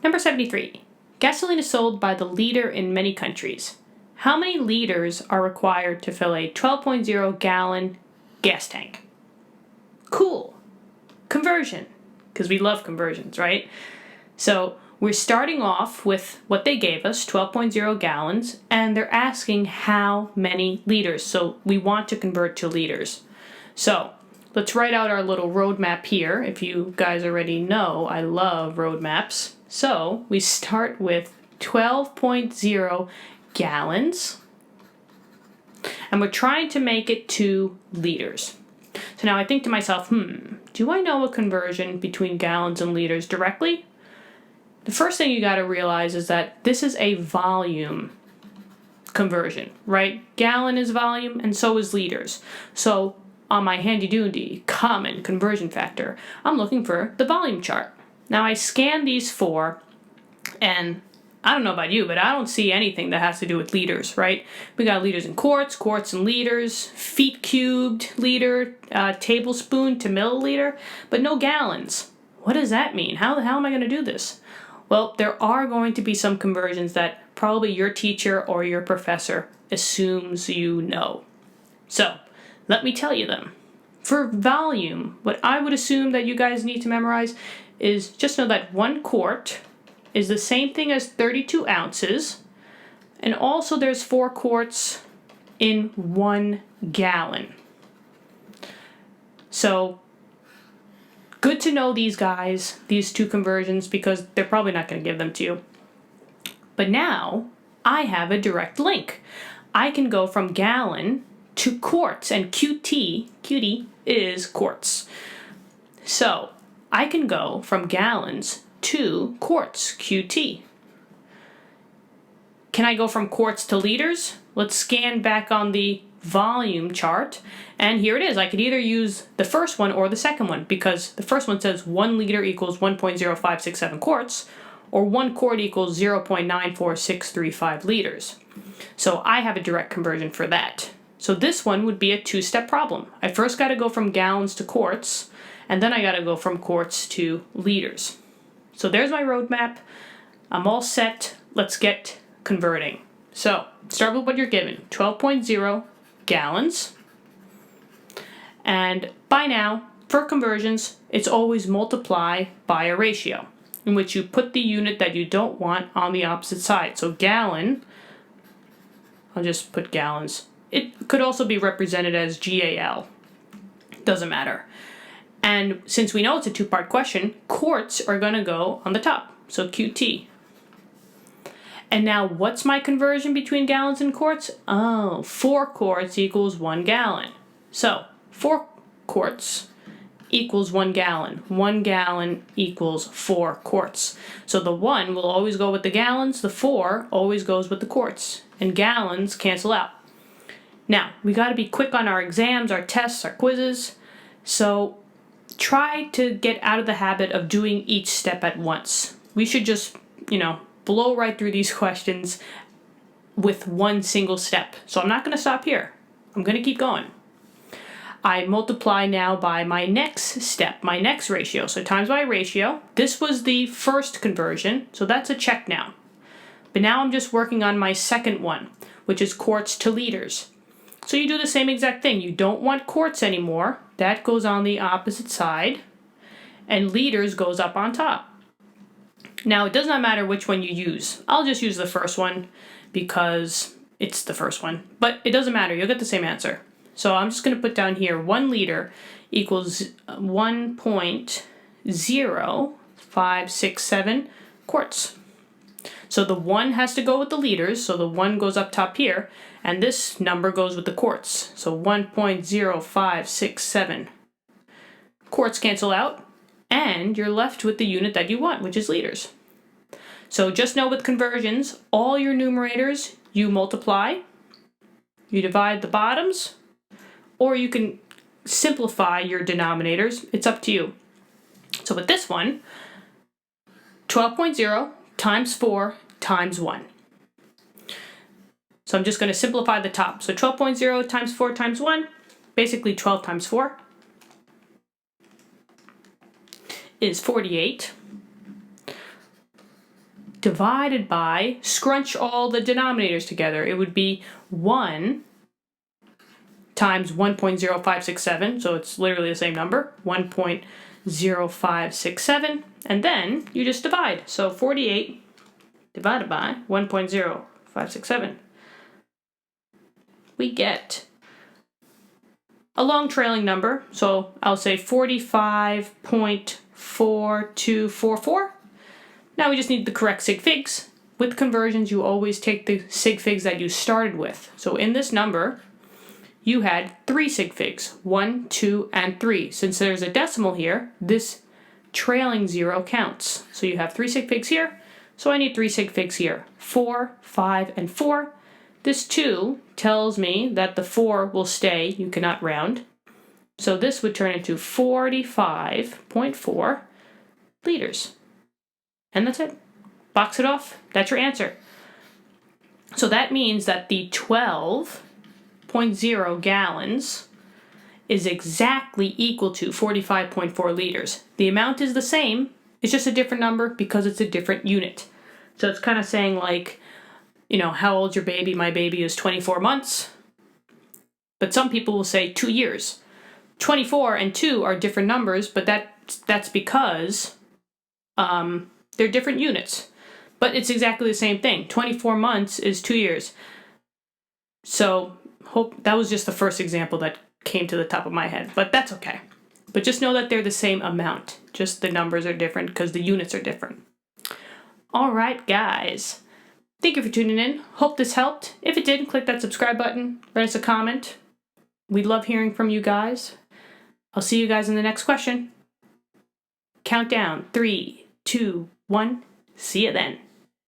Number 73. Gasoline is sold by the liter in many countries. How many liters are required to fill a 12.0 gallon gas tank? Cool. Conversion. Because we love conversions, right? So we're starting off with what they gave us, 12.0 gallons, and they're asking how many liters. So we want to convert to liters. So let's write out our little roadmap here. If you guys already know, I love roadmaps. So we start with 12.0 gallons, and we're trying to make it to liters. So now I think to myself, do I know a conversion between gallons and liters directly? The first thing you got to realize is that this is a volume conversion, right? Gallon is volume, and so is liters. So on my handy-dandy common conversion factor, I'm looking for the volume chart. Now I scan these four, and I don't know about you, but I don't see anything that has to do with liters, right? We got liters in quarts, quarts in liters, feet cubed liter, tablespoon to milliliter, but no gallons. What does that mean? How the hell am I going to do this? Well, there are going to be some conversions that probably your teacher or your professor assumes you know. So let me tell you them. For volume, what I would assume that you guys need to memorize is just know that 1 quart is the same thing as 32 ounces, and also there's 4 quarts in 1 gallon. So good to know these guys, these two conversions, because they're probably not going to give them to you. But now I have a direct link. I can go from gallon to quarts, and QT is quarts. So I can go from gallons to quarts, QT. Can I go from quarts to liters? Let's scan back on the volume chart, and here it is. I could either use the first one or the second one, because the first one says 1 liter equals 1.0567 quarts, or 1 quart equals 0.94635 liters. So I have a direct conversion for that. So this one would be a two-step problem. I first got to go from gallons to quarts, and then I got to go from quarts to liters. So there's my roadmap. I'm all set. Let's get converting. So start with what you're given, 12.0 gallons. And by now, for conversions, it's always multiply by a ratio in which you put the unit that you don't want on the opposite side. So gallon, I'll just put gallons. It could also be represented as GAL. Doesn't matter. And since we know it's a two-part question, quarts are going to go on the top, so QT. And now what's my conversion between gallons and quarts? Oh, 4 quarts equals 1 gallon. So 4 quarts equals 1 gallon. 1 gallon equals 4 quarts. So the 1 will always go with the gallons, the 4 always goes with the quarts, and gallons cancel out. Now, we got to be quick on our exams, our tests, our quizzes, so try to get out of the habit of doing each step at once. We should just, blow right through these questions with one single step. So I'm not going to stop here. I'm going to keep going. I multiply now by my next step, my next ratio. So times by ratio. This was the first conversion, so that's a check now. But now I'm just working on my second one, which is quarts to liters. So you do the same exact thing. You don't want quarts anymore. That goes on the opposite side, and liters goes up on top. Now, it does not matter which one you use. I'll just use the first one because it's the first one. But it doesn't matter. You'll get the same answer. So I'm just going to put down here 1 liter equals 1.0567 quarts. So the 1 has to go with the liters, so the 1 goes up top here, and this number goes with the quarts. So 1.0567 quarts cancel out, and you're left with the unit that you want, which is liters. So just know with conversions, all your numerators you multiply, you divide the bottoms, or you can simplify your denominators. It's up to you. So with this one, 12.0 times 4 times 1. So I'm just going to simplify the top. So 12.0 times 4 times 1, basically 12 times 4 is 48. divided by, scrunch all the denominators together. It would be 1 times 1.0567, so it's literally the same number, 1.0567, and then you just divide. So 48 divided by 1.0567. We get a long trailing number, so I'll say 45.4244. Now we just need the correct sig figs. With conversions, you always take the sig figs that you started with. So in this number, you had 3 sig figs, 1, 2, and 3. Since there's a decimal here, this trailing 0 counts. So you have 3 sig figs here, so I need 3 sig figs here. 4, 5, and 4. This 2 tells me that the 4 will stay, you cannot round. So this would turn into 45.4 liters. And that's it. Box it off. That's your answer. So that means that the 12.0 gallons is exactly equal to 45.4 liters. The amount is the same. It's just a different number because it's a different unit. So it's kind of saying like, you know, how old's your baby? My baby is 24 months. But some people will say 2 years. 24 and 2 are different numbers, but that's because they're different units. But it's exactly the same thing. 24 months is 2 years. So hope that was just the first example that came to the top of my head, but that's okay. But just know that they're the same amount. Just the numbers are different because the units are different. All right, guys. Thank you for tuning in. Hope this helped. If it did, click that subscribe button. Write us a comment. We'd love hearing from you guys. I'll see you guys in the next question. Countdown. 3, 2, 1. See you then.